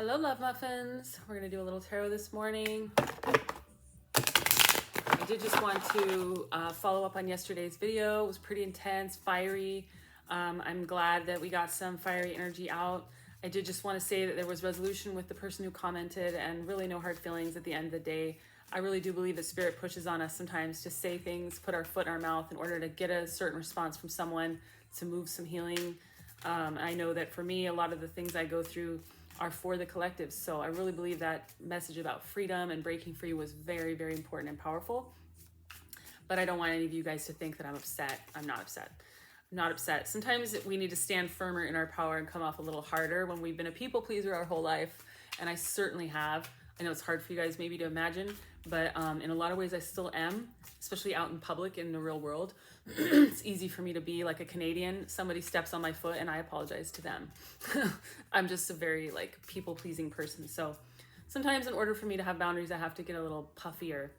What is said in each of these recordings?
Hello, love muffins. We're going to do a little tarot this morning. I did just want to follow up on yesterday's video. It was pretty intense, fiery. I'm glad that we got some fiery energy out. I did just want to say that there was resolution with the person who commented and really no hard feelings at the end of the day. I really do believe that spirit pushes on us sometimes to say things, put our foot in our mouth in order to get a certain response from someone, to move some healing. I know that for me, a lot of the things I go through are for the collective. So I really believe that message about freedom and breaking free was very, very important and powerful. But I don't want any of you guys to think that I'm upset. I'm not upset. I'm not upset. Sometimes we need to stand firmer in our power and come off a little harder when we've been a people pleaser our whole life. And I certainly have. I know it's hard for you guys maybe to imagine, but in a lot of ways I still am, especially out in public in the real world. It's easy for me to be like a Canadian. Somebody steps on my foot and I apologize to them. I'm just a very like people pleasing person. So sometimes in order for me to have boundaries, I have to get a little puffier.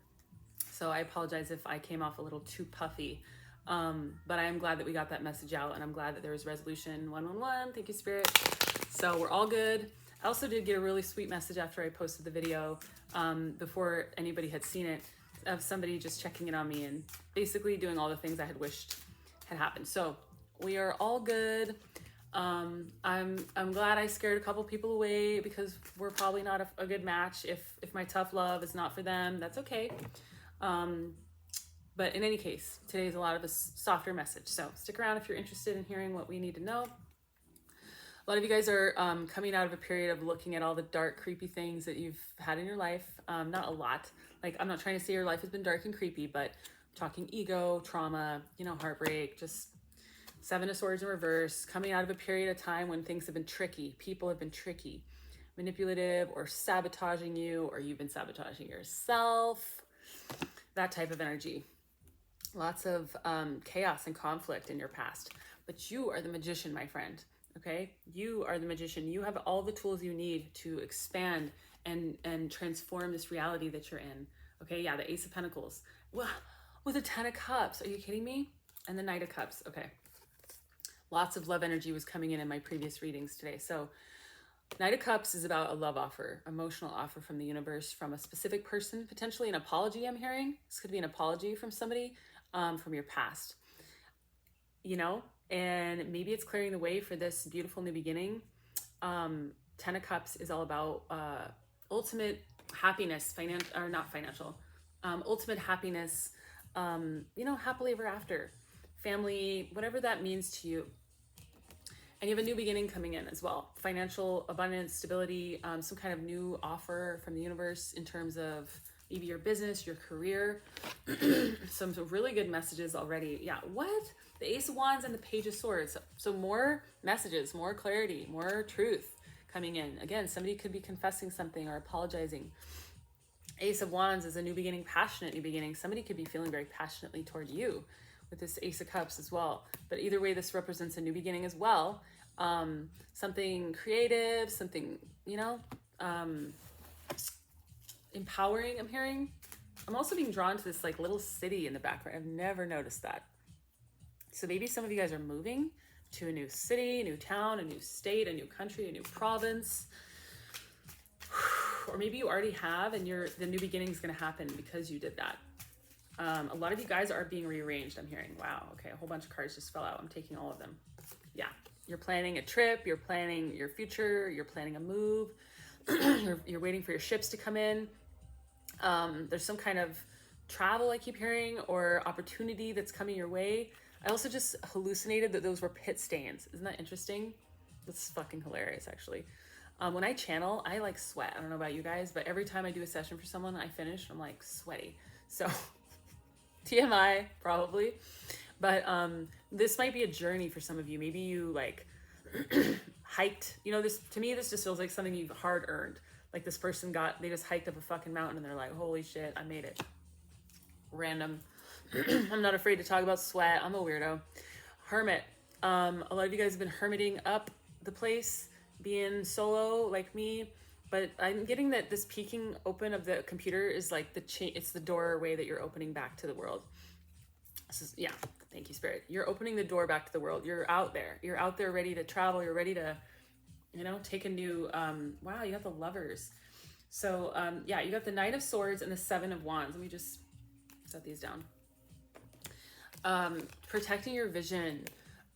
So I apologize if I came off a little too puffy. But I am glad that we got that message out, and I'm glad that there was resolution 111. Thank you, Spirit. So we're all good. I also did get a really sweet message after I posted the video, before anybody had seen it, of somebody just checking in on me and basically doing all the things I had wished had happened. So we are all good. I'm glad I scared a couple people away, because we're probably not a good match. If my tough love is not for them, that's okay. But in any case, today is a lot of a softer message. So stick around if you're interested in hearing what we need to know. A lot of you guys are coming out of a period of looking at all the dark, creepy things that you've had in your life. Not a lot. Like, I'm not trying to say your life has been dark and creepy, but I'm talking ego, trauma, heartbreak, just Seven of Swords in reverse, coming out of a period of time when things have been tricky. People have been tricky, manipulative, or sabotaging you, or you've been sabotaging yourself. That type of energy. Lots of chaos and conflict in your past. But you are the magician, my friend. Okay, you are the magician. You have all the tools you need to expand and transform this reality that you're in. Okay, yeah, the Ace of Pentacles. Well, with the 10 of Cups. Are you kidding me? And the Knight of Cups. Okay. Lots of love energy was coming in my previous readings today. So Knight of Cups is about a love offer, emotional offer from the universe, from a specific person, potentially an apology I'm hearing. This could be an apology from somebody from your past. And maybe it's clearing the way for this beautiful new beginning. 10 of Cups is all about ultimate happiness, ultimate happiness, happily ever after, family, whatever that means to you. And you have a new beginning coming in as well. Financial abundance, stability, some kind of new offer from the universe in terms of maybe your business, your career. Some really good messages already. Yeah, what? The Ace of Wands and the Page of Swords. So more messages, more clarity, more truth coming in. Again, somebody could be confessing something or apologizing. Ace of Wands is a new beginning, passionate new beginning. Somebody could be feeling very passionately toward you with this Ace of Cups as well. But either way, this represents a new beginning as well. Something creative, something, empowering, I'm hearing. I'm also being drawn to this like little city in the background. I've never noticed that. So maybe some of you guys are moving to a new city, a new town, a new state, a new country, a new province. Or maybe you already have, and the new beginning is going to happen because you did that. A lot of you guys are being rearranged, I'm hearing. Wow, okay, a whole bunch of cards just fell out. I'm taking all of them. Yeah, you're planning a trip, you're planning your future, you're planning a move, you're waiting for your ships to come in. There's some kind of travel I keep hearing, or opportunity that's coming your way. I also just hallucinated that those were pit stains. Isn't that interesting? That's fucking hilarious, actually. When I channel, I like sweat. I don't know about you guys, but every time I do a session for someone, I finish, I'm like sweaty. So TMI, probably. But this might be a journey for some of you. Maybe you like hiked, this, to me, this just feels like something you've hard earned. Like this person they just hiked up a fucking mountain and they're like, holy shit, I made it. Random. I'm not afraid to talk about sweat. I'm a weirdo. Hermit. A lot of you guys have been hermiting up the place, being solo like me. But I'm getting that this peeking open of the computer is like it's the doorway that you're opening back to the world. This is, yeah, thank you, Spirit. You're opening the door back to the world. You're out there. You're out there ready to travel. You're ready to You know, take a new, wow, you got the Lovers. So yeah, you got the Knight of Swords and the Seven of Wands. Let me just set these down. Protecting your vision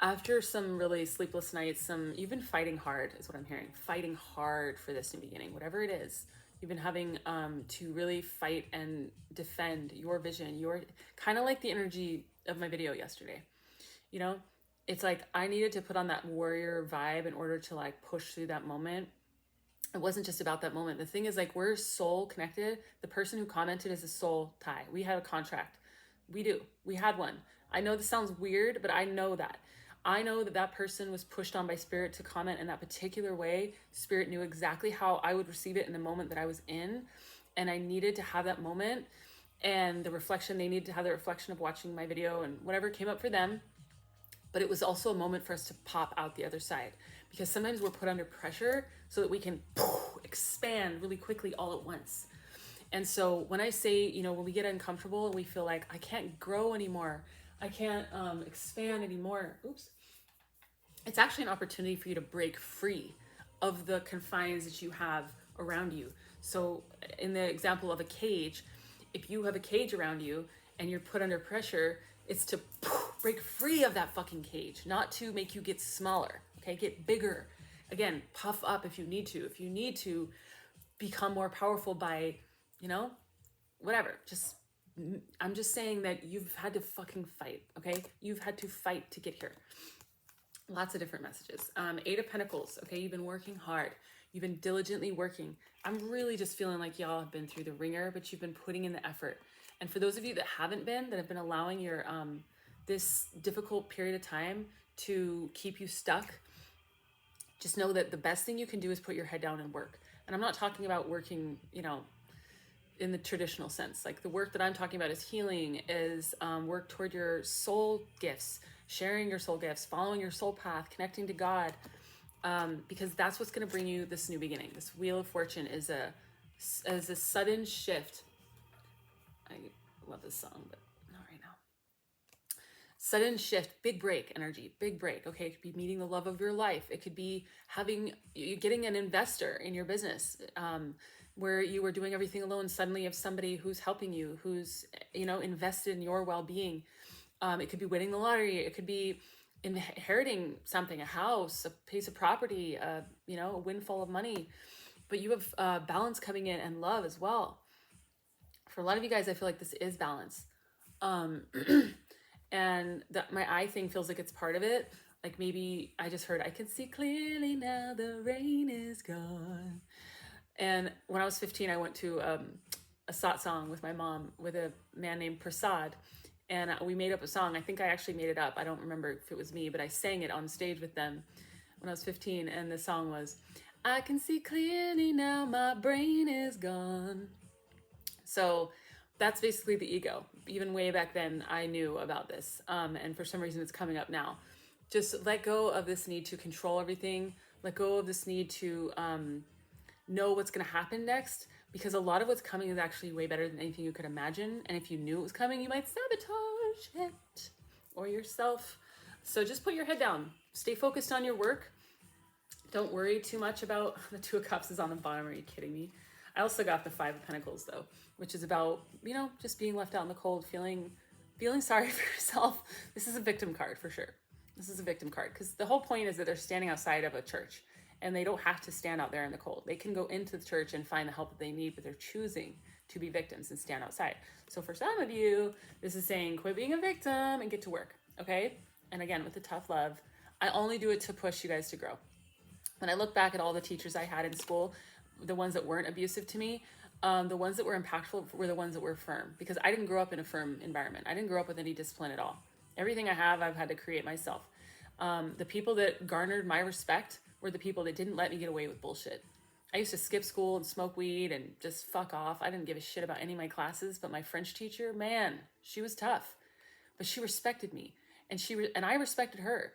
after some really sleepless nights. You've been fighting hard is what I'm hearing. Fighting hard for this new beginning, whatever it is. You've been having to really fight and defend your vision. Your kind of like the energy of my video yesterday. You know, it's like I needed to put on that warrior vibe in order to like push through that moment. It wasn't just about that moment. The thing is, like, we're soul connected. The person who commented is a soul tie. We had a contract. We do. We had one. I know this sounds weird, but I know that. I know that that person was pushed on by spirit to comment in that particular way. Spirit knew exactly how I would receive it in the moment that I was in. And I needed to have that moment and the reflection. They needed to have the reflection of watching my video and whatever came up for them. But it was also a moment for us to pop out the other side, because sometimes we're put under pressure so that we can expand really quickly all at once. And so when I say, you know, when we get uncomfortable and we feel like I can't grow anymore, I can't expand anymore, oops, it's actually an opportunity for you to break free of the confines that you have around you. So in the example of a cage, if you have a cage around you and you're put under pressure, it's to break free of that fucking cage, not to make you get smaller, okay? Get bigger. Again, puff up if you need to. If you need to become more powerful by, you know, whatever. I'm just saying that you've had to fucking fight, okay? You've had to fight to get here. Lots of different messages. Eight of Pentacles, okay? You've been working hard. You've been diligently working. I'm really just feeling like y'all have been through the ringer, but you've been putting in the effort. And for those of you that haven't been, that have been allowing your this difficult period of time to keep you stuck, just know that the best thing you can do is put your head down and work. And I'm not talking about working, you know, in the traditional sense. Like, the work that I'm talking about is healing, is work toward your soul gifts, sharing your soul gifts, following your soul path, connecting to God, because that's what's going to bring you this new beginning. This Wheel of Fortune is a sudden shift. I love this song, but not right now. Sudden shift, big break energy, big break. Okay, it could be meeting the love of your life. It could be getting an investor in your business, where you were doing everything alone. Suddenly you have somebody who's helping you, who's, you know, invested in your well-being. It could be winning the lottery. It could be inheriting something, a house, a piece of property, you know, a windfall of money. But you have balance coming in and love as well. For a lot of you guys, I feel like this is balance. And my eye thing feels like it's part of it. Like, maybe I just heard, I can see clearly now, the rain is gone. And when I was 15, I went to a satsang with my mom with a man named Prasad. And we made up a song. I think I actually made it up. I don't remember if it was me, but I sang it on stage with them when I was 15. And the song was, I can see clearly now, my brain is gone. So that's basically the ego. Even way back then, I knew about this. And for some reason, it's coming up now. Just let go of this need to control everything. Let go of this need to know what's going to happen next. Because a lot of what's coming is actually way better than anything you could imagine. And if you knew it was coming, you might sabotage it or yourself. So just put your head down. Stay focused on your work. Don't worry too much about the Two of Cups is on the bottom. Are you kidding me? I also got the Five of Pentacles, though, which is about, you know, just being left out in the cold, feeling sorry for yourself. This is a victim card for sure. This is a victim card, because the whole point is that they're standing outside of a church, and they don't have to stand out there in the cold. They can go into the church and find the help that they need, but they're choosing to be victims and stand outside. So for some of you, this is saying quit being a victim and get to work, okay? And again, with the tough love, I only do it to push you guys to grow. When I look back at all the teachers I had in school, the ones that weren't abusive to me, the ones that were impactful were the ones that were firm, because I didn't grow up in a firm environment. I didn't grow up with any discipline at all. Everything I have, I've had to create myself. The people that garnered my respect were the people that didn't let me get away with bullshit. I used to skip school and smoke weed and just fuck off. I didn't give a shit about any of my classes, but my French teacher, man, she was tough, but she respected me, and I respected her.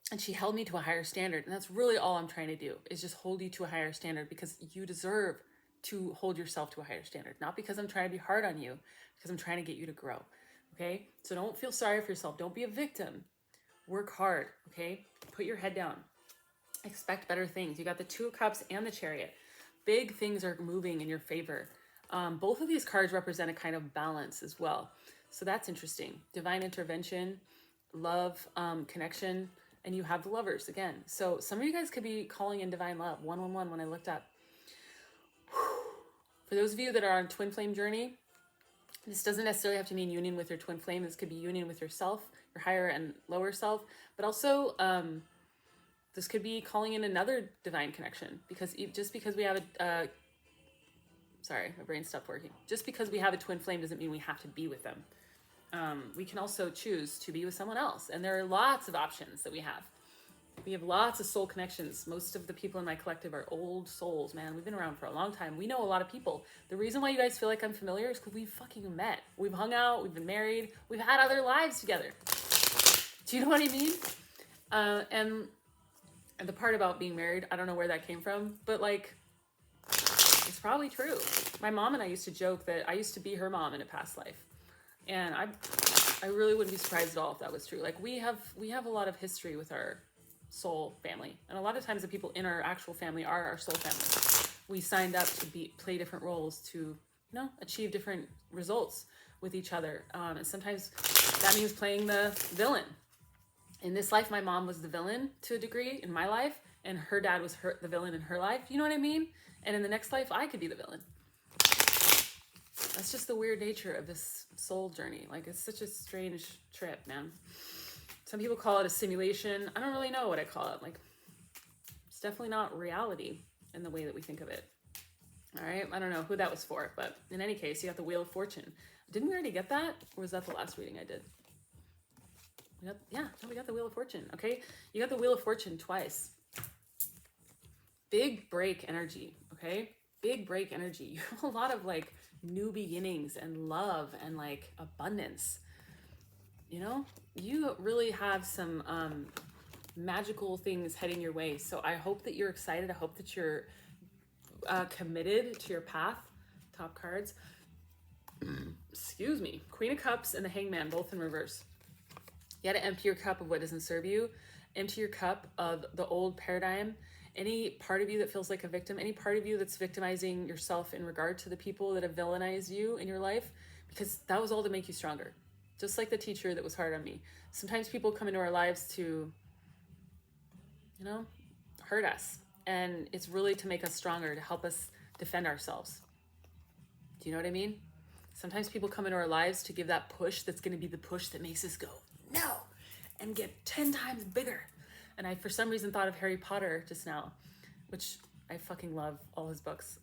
And she held me to a higher standard. And that's really all I'm trying to do, is just hold you to a higher standard, because you deserve to hold yourself to a higher standard. Not because I'm trying to be hard on you, because I'm trying to get you to grow. Okay? So don't feel sorry for yourself. Don't be a victim. Work hard. Okay? Put your head down. Expect better things. You got the Two of Cups and the Chariot. Big things are moving in your favor. Both of these cards represent a kind of balance as well. So that's interesting. Divine intervention, love, connection, and you have the Lovers again. So some of you guys could be calling in divine love. 111 when I looked up. For those of you that are on twin flame journey, this doesn't necessarily have to mean union with your twin flame. This could be union with yourself, your higher and lower self, but also this could be calling in another divine connection, because just because we have a sorry, my brain stopped working. Just because we have a twin flame doesn't mean we have to be with them. We can also choose to be with someone else, and there are lots of options that we have. We have lots of soul connections. Most of the people in my collective are old souls, man. We've been around for a long time. We know a lot of people. The reason why you guys feel like I'm familiar is because we've fucking met. We've hung out, we've been married, we've had other lives together. Do you know what I mean? And the part about being married, I don't know where that came from, but like, it's probably true. My mom and I used to joke that I used to be her mom in a past life. And I really wouldn't be surprised at all if that was true. Like, we have a lot of history with our soul family, and a lot of times the people in our actual family are our soul family. We signed up to play different roles to, achieve different results with each other, and sometimes that means playing the villain. In this life, my mom was the villain to a degree in my life, and her dad was the villain in her life. You know what I mean? And in the next life, I could be the villain. That's just the weird nature of this soul journey. Like, it's such a strange trip, man. Some people call it a simulation. I don't really know what I call it. Like, it's definitely not reality in the way that we think of it. All right, I don't know who that was for, but in any case, you got the Wheel of Fortune. Didn't we already get that? Or was that the last reading I did? We got the Wheel of Fortune, okay? You got the Wheel of Fortune twice. Big break energy, okay? Big break energy. You have a lot of like new beginnings and love and like abundance. You really have some magical things heading your way. So I hope that you're excited. I hope that you're committed to your path. Top cards. Excuse me. Queen of Cups and the Hangman, both in reverse. You got to empty your cup of what doesn't serve you. Empty your cup of the old paradigm. Any part of you that feels like a victim, any part of you that's victimizing yourself in regard to the people that have villainized you in your life, because that was all to make you stronger. Just like the teacher that was hard on me. Sometimes people come into our lives to, hurt us. And it's really to make us stronger, to help us defend ourselves. Do you know what I mean? Sometimes people come into our lives to give that push that's going to be the push that makes us go, no, and get 10 times bigger. And I, for some reason, thought of Harry Potter just now, which I fucking love all his books,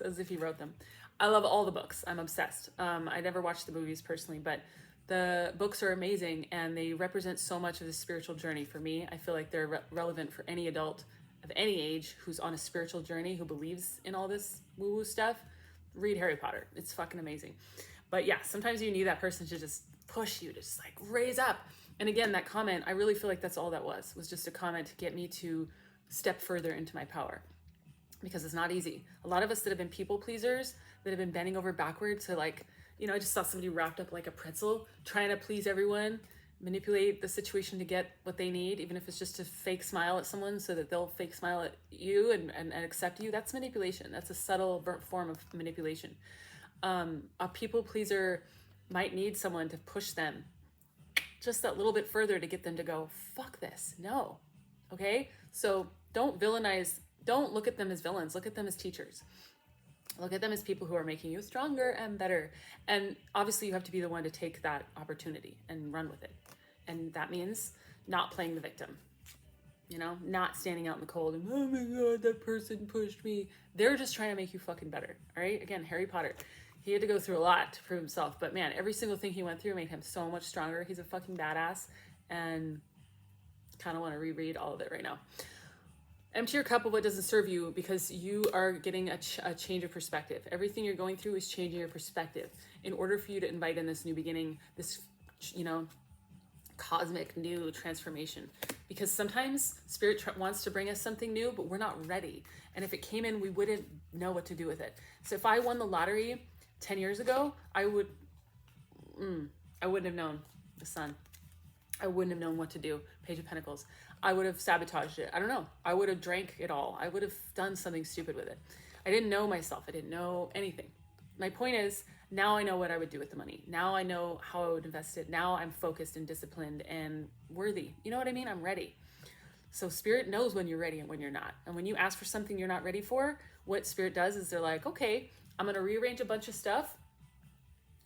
as if he wrote them. I love all the books. I'm obsessed. I never watched the movies personally, but the books are amazing, and they represent so much of the spiritual journey for me. I feel like they're relevant for any adult of any age who's on a spiritual journey, who believes in all this woo-woo stuff. Read Harry Potter. It's fucking amazing. But yeah, sometimes you need that person to just push you, to just like raise up. And again, that comment, I really feel like that's all that was just a comment to get me to step further into my power, because it's not easy. A lot of us that have been people pleasers, that have been bending over backwards to like, I just saw somebody wrapped up like a pretzel, trying to please everyone, manipulate the situation to get what they need, even if it's just to fake smile at someone so that they'll fake smile at you and accept you. That's manipulation. That's a subtle form of manipulation. A people pleaser might need someone to push them just that little bit further to get them to go, fuck this, no, okay? So don't villainize, don't look at them as villains, look at them as teachers. Look at them as people who are making you stronger and better. And obviously you have to be the one to take that opportunity and run with it. And that means not playing the victim, not standing out in the cold and, oh my God, that person pushed me. They're just trying to make you fucking better, all right? Again, Harry Potter. He had to go through a lot to prove himself, but man, every single thing he went through made him so much stronger. He's a fucking badass, and kind of want to reread all of it right now. Empty your cup of what doesn't serve you, because you are getting a change of perspective. Everything you're going through is changing your perspective in order for you to invite in this new beginning, this, cosmic new transformation. Because sometimes Spirit wants to bring us something new, but we're not ready. And if it came in, we wouldn't know what to do with it. So if I won the lottery 10 years ago, I wouldn't have known the Sun. I wouldn't have known what to do. Page of Pentacles. I would have sabotaged it. I don't know. I would have drank it all. I would have done something stupid with it. I didn't know myself. I didn't know anything. My point is, now I know what I would do with the money. Now I know how I would invest it. Now I'm focused and disciplined and worthy. You know what I mean? I'm ready. So Spirit knows when you're ready and when you're not. And when you ask for something you're not ready for, what Spirit does is they're like, okay, I'm going to rearrange a bunch of stuff,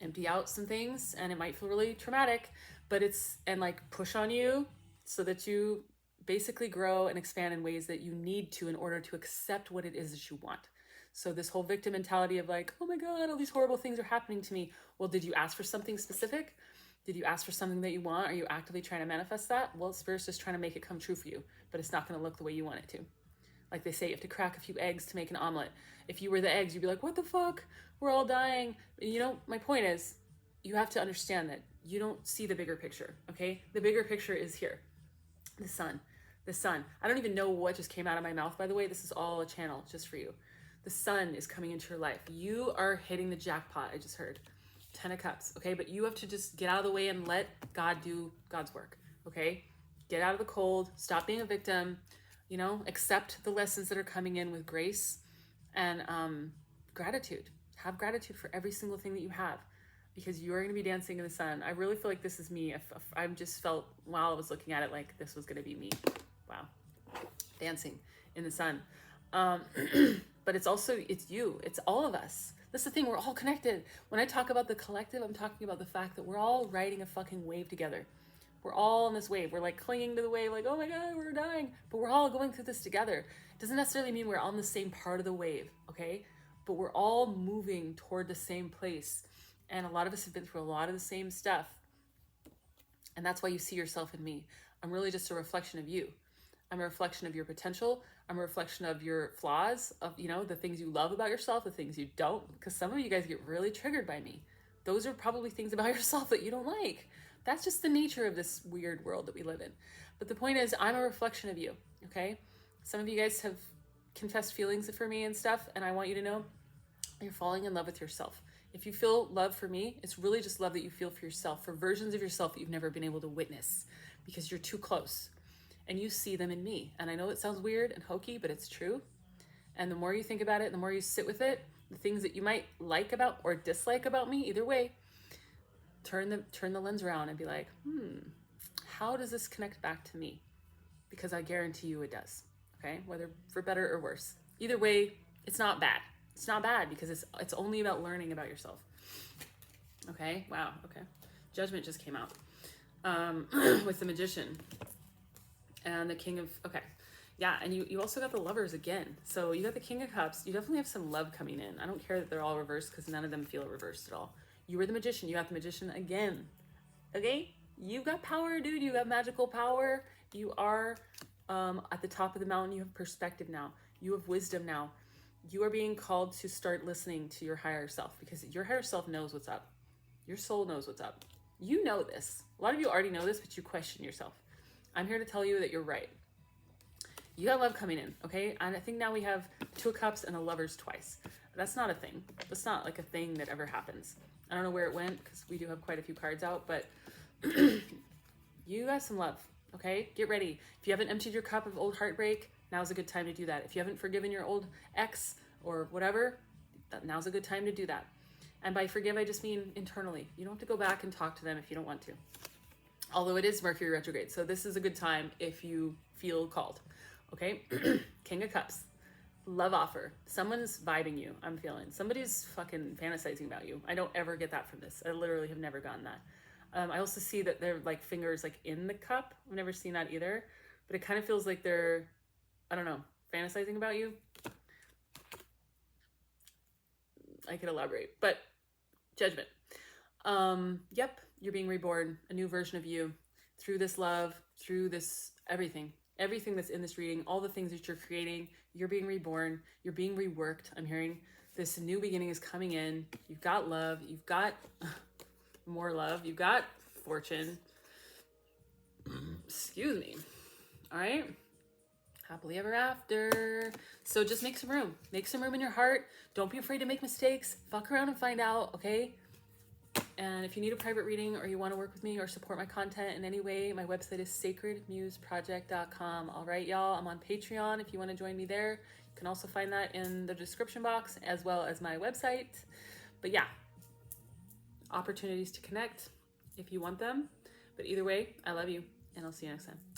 empty out some things, and it might feel really traumatic, but and like push on you so that you basically grow and expand in ways that you need to in order to accept what it is that you want. So this whole victim mentality of like, oh my God, all these horrible things are happening to me. Well, did you ask for something specific? Did you ask for something that you want? Are you actively trying to manifest that? Well, Spirit's just trying to make it come true for you, but it's not going to look the way you want it to. Like they say, you have to crack a few eggs to make an omelet. If you were the eggs, you'd be like, what the fuck? We're all dying. You know, my point is, you have to understand that you don't see the bigger picture, okay? The bigger picture is here. The sun. The sun. I don't even know what just came out of my mouth, by the way. This is all a channel just for you. The sun is coming into your life. You are hitting the jackpot, I just heard. 10 of Cups, okay? But you have to just get out of the way and let God do God's work, okay? Get out of the cold. Stop being a victim. You know, accept the lessons that are coming in with grace and gratitude. Have gratitude for every single thing that you have, because you are going to be dancing in the sun. I really feel like this is me. I just felt while I was looking at it like this was going to be me. Wow. Dancing in the sun. But it's you. It's all of us. That's the thing. We're all connected. When I talk about the collective, I'm talking about the fact that we're all riding a fucking wave together. We're all on this wave. We're like clinging to the wave, like, oh my God, we're dying. But we're all going through this together. It doesn't necessarily mean we're on the same part of the wave, okay? But we're all moving toward the same place. And a lot of us have been through a lot of the same stuff. And that's why you see yourself in me. I'm really just a reflection of you. I'm a reflection of your potential. I'm a reflection of your flaws, of, you know, the things you love about yourself, the things you don't. Because some of you guys get really triggered by me. Those are probably things about yourself that you don't like. That's just the nature of this weird world that we live in. But the point is, I'm a reflection of you, okay? Some of you guys have confessed feelings for me and stuff, and I want you to know you're falling in love with yourself. If you feel love for me, it's really just love that you feel for yourself, for versions of yourself that you've never been able to witness because you're too close. And you see them in me. And I know it sounds weird and hokey, but it's true. And the more you think about it, the more you sit with it, the things that you might like about or dislike about me, either way, turn the lens around and be like, how does this connect back to me? Because I guarantee you it does, okay? Whether for better or worse. Either way, it's not bad. It's not bad because it's only about learning about yourself. Okay, wow, okay. Judgment just came out with the Magician and the King of, okay. Yeah, and you also got the Lovers again. So you got the King of Cups. You definitely have some love coming in. I don't care that they're all reversed because none of them feel reversed at all. You were the Magician. You got the Magician again. Okay? You got power, dude. You got magical power. You are at the top of the mountain. You have perspective now. You have wisdom now. You are being called to start listening to your higher self because your higher self knows what's up. Your soul knows what's up. You know this. A lot of you already know this, but you question yourself. I'm here to tell you that you're right. You got love coming in, okay? And I think now we have 2 of Cups and a Lovers twice. That's not a thing. That's not like a thing that ever happens. I don't know where it went because we do have quite a few cards out, but you got some love, okay? Get ready. If you haven't emptied your cup of old heartbreak, now's a good time to do that. If you haven't forgiven your old ex or whatever, now's a good time to do that. And by forgive, I just mean internally. You don't have to go back and talk to them if you don't want to. Although it is Mercury retrograde, so this is a good time if you feel called, okay? King of Cups, love offer. Someone's vibing you, I'm feeling. Somebody's fucking fantasizing about you. I don't ever get that from this. I literally have never gotten that. I also see that they're like fingers like in the cup. I've never seen that either, but it kind of feels like they're, I don't know, fantasizing about you. I could elaborate, but Judgment. Yep, you're being reborn, a new version of you through this love, through this everything that's in this reading, all the things that you're creating, you're being reborn, you're being reworked. I'm hearing this new beginning is coming in. You've got love, you've got more love, you've got fortune. Excuse me. All right. Happily ever after. So just make some room in your heart. Don't be afraid to make mistakes. Fuck around and find out, okay? And if you need a private reading or you want to work with me or support my content in any way, my website is sacredmuseproject.com. All right, y'all, I'm on Patreon if you want to join me there. You can also find that in the description box as well as my website. But yeah, opportunities to connect if you want them. But either way, I love you, and I'll see you next time.